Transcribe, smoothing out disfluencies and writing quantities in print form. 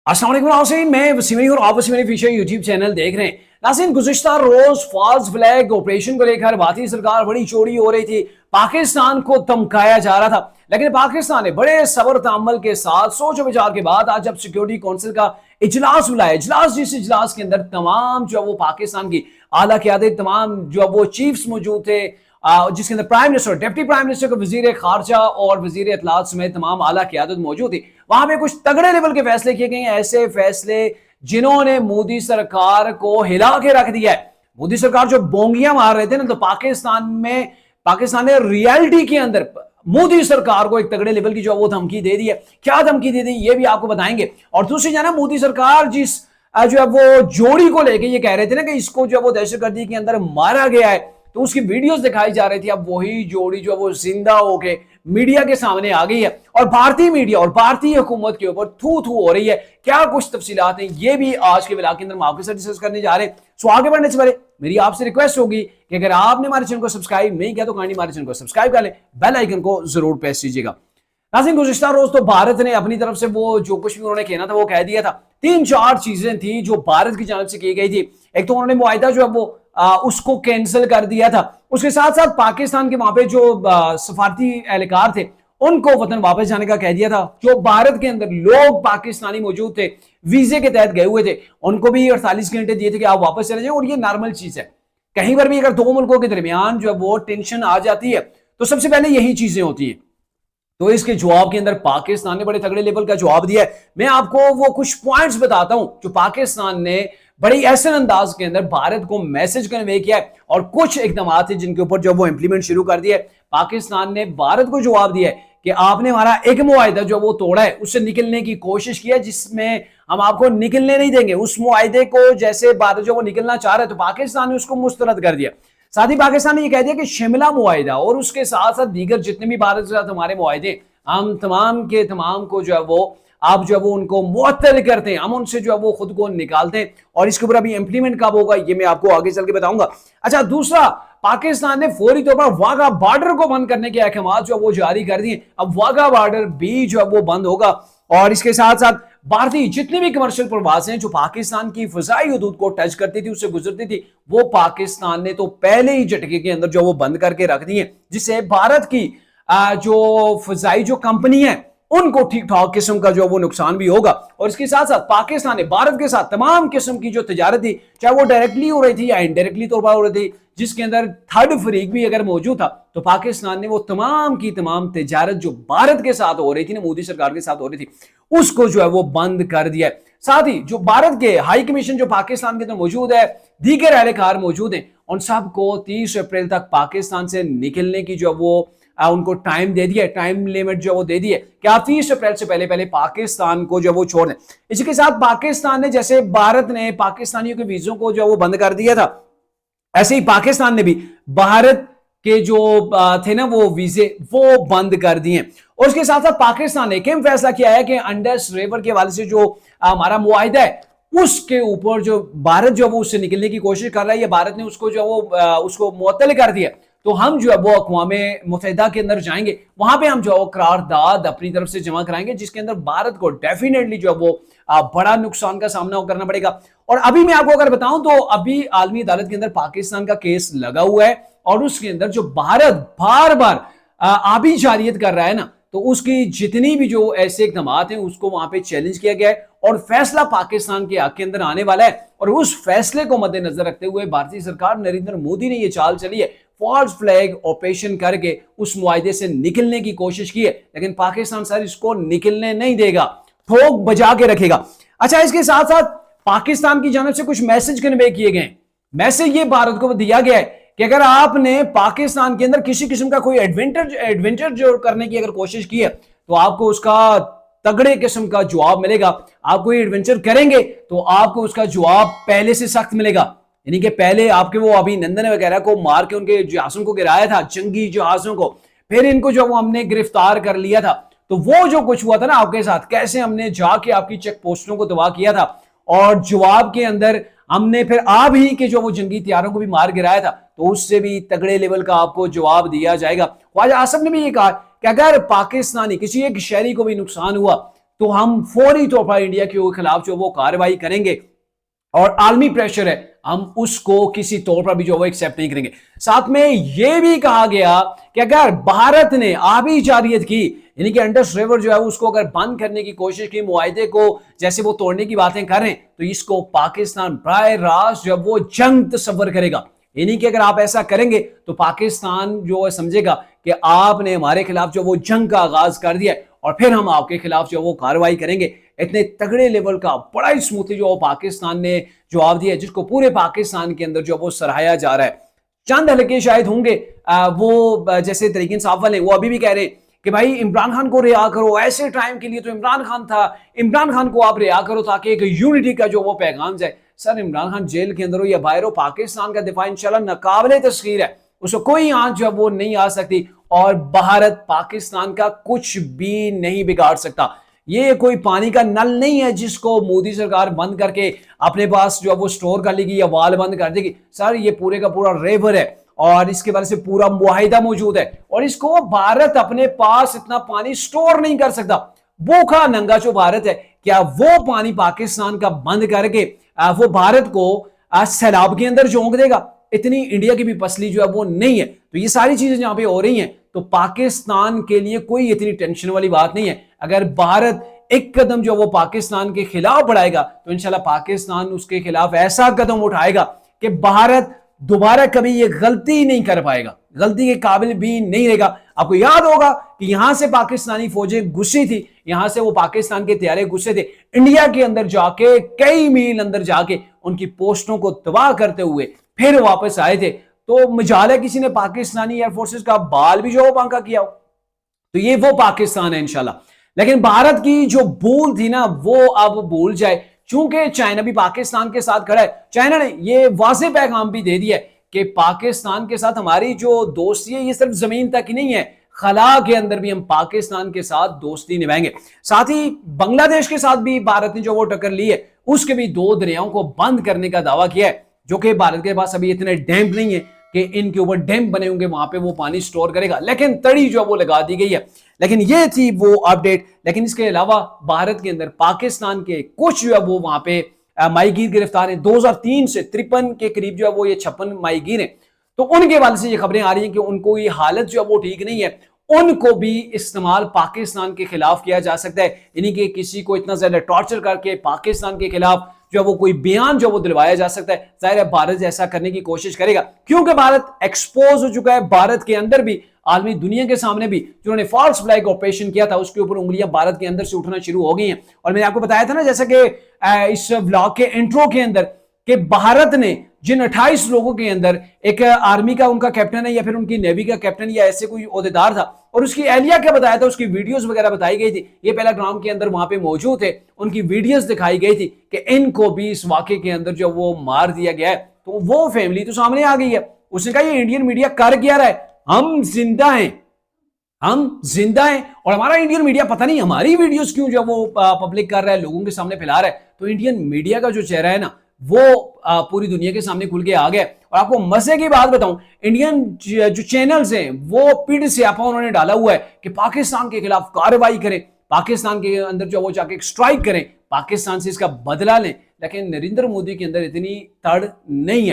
अस्सलाम वालेकुम नाज़रीन, मैं वसीम और आप वसीम फिशर यूट्यूब चैनल देख रहे हैं। नाज़रीन, गुज़िश्ता रोज फॉल्स फ्लैग ऑपरेशन को लेकर भारतीय सरकार बड़ी चौड़ी हो रही थी। पाकिस्तान को धमकाया जा रहा था, लेकिन पाकिस्तान ने बड़े सब्र तअम्मुल के साथ सोच विचार के बाद आज जब सिक्योरिटी काउंसिल का इजलास बुलाया, जिस इजलास के अंदर तमाम जो वो पाकिस्तान की आला क़यादत, तमाम जो वो चीफ्स मौजूद थे, जिसके अंदर prime minister, deputy prime minister, वजीर खारजा और वजीर इत्तलात समेत तमाम आला क़यादत मौजूद थी। वहां पे कुछ तगड़े लेवल के फैसले किए गए हैं, ऐसे फैसले जिन्होंने मोदी सरकार को हिला के रख दिया है। मोदी सरकार जो बोंगियां मार रहे थे ना, तो पाकिस्तान ने रियलिटी के अंदर मोदी सरकार को एक तगड़े लेवल की जो वो धमकी दे दी है। क्या धमकी दे दी ये भी आपको बताएंगे। और दूसरी जाना, मोदी सरकार जिस जो है वो जोड़ी को लेके ये कह रहे थे ना कि इसको जो है वो दहशतगर्दी के अंदर मारा गया है, तो उसकी वीडियोस दिखाई जा रही थी। अब वही जोड़ी जो वो जिंदा होके मीडिया के सामने आ गई है और भारतीय मीडिया और भारतीय हुकूमत के ऊपर थू थू हो रही है। क्या कुछ तफसीलात हैं ये भी आज के व्लॉग के अंदर हम आपके साथ डिस्कस करने जा रहे हैं। सो आगे बढ़ने से पहले मेरी आपसे रिक्वेस्ट होगी कि अगर आपने हमारे चैनल को सब्सक्राइब नहीं किया तो काइंडली हमारे चैनल को सब्सक्राइब कर लें, बेल आइकन को जरूर प्रेस कीजिएगा। नाज़रीन, गुज़िश्ता रोज तो भारत ने अपनी तरफ से वो जो कुछ भी उन्होंने कहना था वो कह दिया था। 3-4 चीजें थी जो भारत की जानिब से की गई थी। एक तो उन्होंने मुआहिदा जो है वो उसको कैंसिल कर दिया था। उसके साथ साथ पाकिस्तान के वहां पे जो सफारती एहलकार थे उनको वतन वापस जाने का कह दिया था। जो भारत के अंदर लोग पाकिस्तानी मौजूद थे, वीजे के तहत गए हुए थे, उनको भी 48 घंटे दिए थे कि आप वापस चले जाएं। और ये नॉर्मल चीज है, कहीं पर भी अगर दो मुल्कों के दरमियान जो है वो टेंशन आ जाती है तो सबसे पहले यही चीजें होती है। तो इसके जवाब के अंदर पाकिस्तान ने बड़े तगड़े लेवल का जवाब दिया है। मैं आपको वो कुछ पॉइंट्स बताता हूं जो पाकिस्तान ने बड़ी ऐसे अंदाज के अंदर भारत को मैसेज कन्वे किया है, और कुछ इकदाम थे जिनके ऊपर जो वो इंप्लीमेंट शुरू कर दिया है। पाकिस्तान ने भारत को जवाब दिया है कि आपने हमारा एक मुआहिदा जो वो तोड़ा है, उससे निकलने की कोशिश की है, जिसमें हम आपको निकलने नहीं देंगे। उस मुआहिदे को जैसे भारत जो वो निकलना चाह रहे, तो पाकिस्तान ने उसको मुस्तरद कर दिया। साथ ही पाकिस्तान ने यह कह दिया कि शिमला मुआहिदा और उसके साथ साथ दीगर जितने भी भारत के साथ हमारे मुआहिदे, हम तमाम के तमाम को जो है वो आप जो है वो उनको मुअत्तल करते हैं, हम उनसे जो है वो खुद को निकालते हैं। और इसके ऊपर अभी इंप्लीमेंट कब होगा ये मैं आपको आगे चल के बताऊंगा। अच्छा, दूसरा, पाकिस्तान ने फौरी तौर पर वाघा बॉर्डर को बंद करने के अहकाम जो वो जारी कर दिए। अब वाघा बॉर्डर भी जो है वो बंद होगा। और इसके साथ साथ भारतीय जितने भी कमर्शियल प्रवास हैं जो पाकिस्तान की फजाई हदूद को टच करती थी, उससे गुजरती थी, वो पाकिस्तान ने तो पहले ही झटके के अंदर जो वो बंद करके रख दिए, जिससे भारत की जो फजाई जो कंपनी है उनको ठीक ठाक किस्म का जो वो नुकसान भी होगा। और इसके साथ साथ पाकिस्तान ने भारत के साथ तमाम किस्म की जो तजारत थी, चाहे वो डायरेक्टली हो रही थी या इनडायरेक्टली तौर पर हो रही थी, जिसके अंदर थर्ड फरीक भी अगर मौजूद था, तो पाकिस्तान ने वो तमाम की तमाम तजारत जो भारत के साथ हो रही थी ना, मोदी सरकार के साथ हो रही थी, उसको जो है वो बंद कर दिया है। साथ ही जो भारत के हाई कमीशन जो पाकिस्तान के अंदर मौजूद है, दीगर एहलकार मौजूद हैं, उन सबको 30 अप्रैल तक पाकिस्तान से निकलने की जो वो उनको टाइम दे दिया, टाइम लिमिट जो वो दे दी है कि आप 30 अप्रैल से पहले पहले पाकिस्तान को जो वो छोड़ दें। इसी के साथ पाकिस्तान ने, जैसे भारत ने पाकिस्तानियों के वीजों को जो वो बंद कर दिया था, ऐसे ही पाकिस्तान ने भी भारत के जो थे ना वो वीजे वो बंद कर दिए। और उसके साथ साथ पाकिस्तान ने एक फैसला किया है कि अंडस रिवर के हवाले से जो हमारा मुआहिदा है उसके ऊपर जो भारत जो वो उससे निकलने की कोशिश कर रहा है, या भारत ने उसको जो वो उसको मुअत्तल कर दिया, तो हम जो है वो अक़वाम मुत्तहिदा के अंदर जाएंगे, वहां पे हम जो है करारदाद अपनी तरफ से जमा कराएंगे, जिसके अंदर भारत को डेफिनेटली जो है वो बड़ा नुकसान का सामना करना पड़ेगा। और अभी मैं आपको अगर बताऊं तो अभी आलमी अदालत के अंदर पाकिस्तान का केस लगा हुआ है, और उसके अंदर जो भारत बार बार आबी जारियत कर रहा है ना, तो उसकी जितनी भी जो ऐसे इकदाम हैं उसको वहां पे चैलेंज किया गया है, और फैसला पाकिस्तान के हक के अंदर आने वाला है। और उस फैसले को मद्देनजर रखते हुए भारतीय सरकार नरेंद्र मोदी ने यह चाल चली है, फॉल्स फ्लैग ऑपरेशन करके उस मुआहिदे से निकलने की कोशिश की है, लेकिन पाकिस्तान सर इसको निकलने नहीं देगा, ठोक बजा के रखेगा। अच्छा, इसके साथ साथ पाकिस्तान की जानिब से कुछ मैसेज कन्वे किए गए। मैसेज ये भारत को दिया गया है कि अगर आपने पाकिस्तान के अंदर किसी किस्म का कोई एडवेंचर जो करने की अगर कोशिश की है, तो आपको उसका तगड़े किस्म का जवाब मिलेगा। आप कोई एडवेंचर करेंगे तो आपको उसका जवाब पहले से सख्त मिलेगा। यानी कि पहले आपके वो अभिनंदन वगैरह को मार के उनके जहाजों को गिराया था, जंगी जहाजों को, फिर इनको जो वो हमने गिरफ्तार कर लिया था। तो वो जो कुछ हुआ था ना आपके साथ, कैसे हमने जाके आपकी चेक पोस्टों को तबाह किया था, और जवाब के अंदर हमने फिर आप ही के जो वो जंगी तैयारों को भी मार गिराया था, तो उससे भी तगड़े लेवल का आपको जवाब दिया जाएगा। ख्वाजा आसिफ ने भी ये कहा कि अगर पाकिस्तानी किसी एक शहरी को भी नुकसान हुआ तो हम फौरी तौर पर इंडिया के खिलाफ जो वो कार्रवाई करेंगे और आलमी प्रेशर है, हम उसको किसी तौर पर भी जो वो एक्सेप्ट नहीं करेंगे। साथ में यह भी कहा गया कि अगर भारत ने आबी जारियत की, यानी कि अंडस रिवर जो है उसको अगर बंद करने की कोशिश की, मुआहदे को जैसे वो तोड़ने की बातें कर रहे हैं, तो इसको पाकिस्तान बराह रास्त जब वो जंग तस्वर करेगा। यानी कि अगर आप ऐसा करेंगे तो पाकिस्तान जो समझेगा कि आपने हमारे खिलाफ जो वो जंग का आगाज कर दिया और फिर हम आपके खिलाफ जो वो कार्रवाई करेंगे। इतने तगड़े लेवल का बड़ा ही स्मूथली जो पाकिस्तान ने जवाब दिया, जिसको पूरे पाकिस्तान के अंदर जो वो सराहाया जा रहा है। चंद हल्के शायद होंगे वो जैसे तरीके इंसाफ वाले, वो अभी भी कह रहे हैं कि भाई इमरान खान को रिहा करो, ऐसे टाइम के लिए तो इमरान खान था, इमरान खान को आप रिहा करो ताकि एक यूनिटी का जो वो पैगाम जाए। सर इमरान खान जेल के अंदर हो या बाहर हो, पाकिस्तान का दिफा इंशाल्लाह नाकाबिले तस्खीर है, उसको कोई आंच जो वो नहीं आ सकती और भारत पाकिस्तान का कुछ भी नहीं बिगाड़ सकता। ये कोई पानी का नल नहीं है जिसको मोदी सरकार बंद करके अपने पास जो वो स्टोर कर लेगी या वाल बंद कर देगी। सर ये पूरे का पूरा रिवर है और इसके बारे से पूरा मुआहिदा मौजूद है और इसको भारत अपने पास इतना पानी स्टोर नहीं कर सकता। भूखा नंगा जो भारत है, क्या वो पानी पाकिस्तान का बंद करके वो भारत को सैलाब के अंदर झोंक देगा? इतनी इंडिया की भी पसली जो है वो नहीं है। तो ये सारी चीजें जहां पे हो रही हैं तो पाकिस्तान के लिए कोई इतनी टेंशन वाली बात नहीं है। अगर भारत एक कदम जो वो पाकिस्तान के खिलाफ बढ़ाएगा तो इंशाल्लाह पाकिस्तान उसके खिलाफ ऐसा कदम उठाएगा कि भारत दोबारा कभी ये गलती नहीं कर पाएगा, गलती के काबिल भी नहीं रहेगा। आपको याद होगा कि यहां से पाकिस्तानी फौजें घुसी थी, यहां से वो पाकिस्तान के तैयारे घुसे थे, इंडिया के अंदर जाके कई मील अंदर जाके उनकी पोस्टों को तबाह करते हुए फिर वापस आए थे। तो मजाल है किसी ने पाकिस्तानी एयरफोर्सेस का बाल भी जो वो बांका किया हो। तो ये वो पाकिस्तान है इंशाल्लाह। लेकिन भारत की जो भूल थी ना वो अब भूल जाए, चूंकि चाइना भी पाकिस्तान के साथ खड़ा है। चाइना ने ये वाज़ेह पैगाम भी दे दिया कि पाकिस्तान के साथ हमारी जो दोस्ती है ये सिर्फ जमीन तक ही नहीं है, खला के अंदर भी हम पाकिस्तान के साथ दोस्ती निभाएंगे। साथ ही बांग्लादेश के साथ भी भारत ने जो वो टक्कर ली है, उसके भी 2 दरियाओं को बंद करने का दावा किया है, जो कि भारत के पास अभी इतने डैम नहीं है कि इनके ऊपर डैम बने होंगे, वहां पे वो पानी स्टोर करेगा, लेकिन तड़ी जो वो लगा दी गई है। लेकिन ये थी वो अपडेट। लेकिन इसके अलावा भारत के अंदर पाकिस्तान के कुछ जो है वो वहां पे माहीगीर गिरफ्तार हैं। 2003 से 53 के करीब जो है वो ये 56 माहीगीर हैं। तो उनके वाले से ये खबरें आ रही हैं कि उनको ये हालत जो है वो ठीक नहीं है, उनको भी इस्तेमाल पाकिस्तान के खिलाफ किया जा सकता है। यानी कि किसी को इतना ज्यादा टॉर्चर करके पाकिस्तान के खिलाफ जो वो कोई बयान जो वो दिलवाया जा सकता है। जाहिर है भारत ऐसा करने की कोशिश करेगा, क्योंकि भारत एक्सपोज हो चुका है। भारत के अंदर भी, आलमी दुनिया के सामने भी, जिन्होंने फॉल्स फ्लैग ऑपरेशन किया था उसके ऊपर उंगलियां भारत के अंदर से उठना शुरू हो गई हैं। और मैंने आपको बताया था ना, जैसे कि इस व्लॉग के इंट्रो के अंदर, कि भारत ने जिन 28 लोगों के अंदर एक आर्मी का उनका कैप्टन है या फिर उनकी नेवी का कैप्टन या ऐसे कोई ओहदेदार था, और उसकी एहलिया क्या बताया था, उसकी वीडियोस वगैरह बताई गई थी। ये पहला ग्राउंड के अंदर वहां पे मौजूद थे, उनकी वीडियोस दिखाई गई थी कि इनको भी इस वाकये के अंदर जो वो मार दिया गया है। तो वो फैमिली तो सामने आ गई है। उसने कहा ये इंडियन मीडिया कर क्या रहा है, हम जिंदा हैं, हम जिंदा हैं और हमारा इंडियन मीडिया पता नहीं हमारी वीडियोस क्यों जो वो पब्लिक कर रहा है, लोगों के सामने फैला रहा है। तो इंडियन मीडिया का जो चेहरा है ना वो पूरी दुनिया के सामने खुल के आ गया। और आपको मजे की बात बताऊं, इंडियन जो चैनल्स हैं वो पीठ से आपा उन्होंने डाला हुआ है कि पाकिस्तान के खिलाफ कार्रवाई करें, पाकिस्तान के अंदर जो वो जाके स्ट्राइक करें, पाकिस्तान से इसका बदला लें। लेकिन नरेंद्र मोदी के अंदर इतनी तड़ नहीं है।